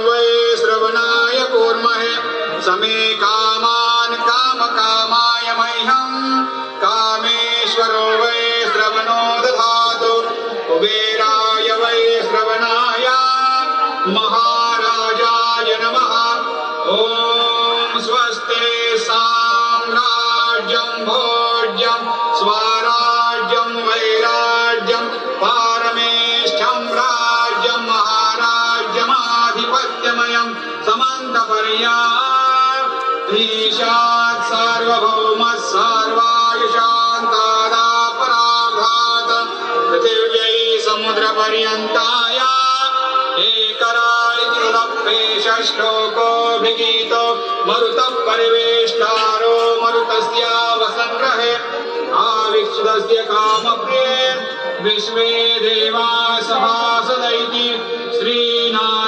वै श्रवणाय कुर्महे समे कामान् कामकामाय मह्यं कामेश्वरो वै श्रवणो दधातु कुबेराय वै श्रवणाय महाराजाय नमः। ॐ स्वस्ते साम्राज्यं भोज्यं स्वराज्यं वैराज्यं पारमेष्ठ्यं राज्यं महाराज्यमाधिपत्यमयं समन्तपर्याधीशात् सार्वभौमः सर्वायुषान्तादापराघात पृथिव्यै समुद्रपर्यन्ताय श्लोको मरुतः परिवेष्टारो मरुतस्य वसङ्ग्रहे आविक्षुदस्य कामप्रिये विश्वे देवा सभासदैति श्रीना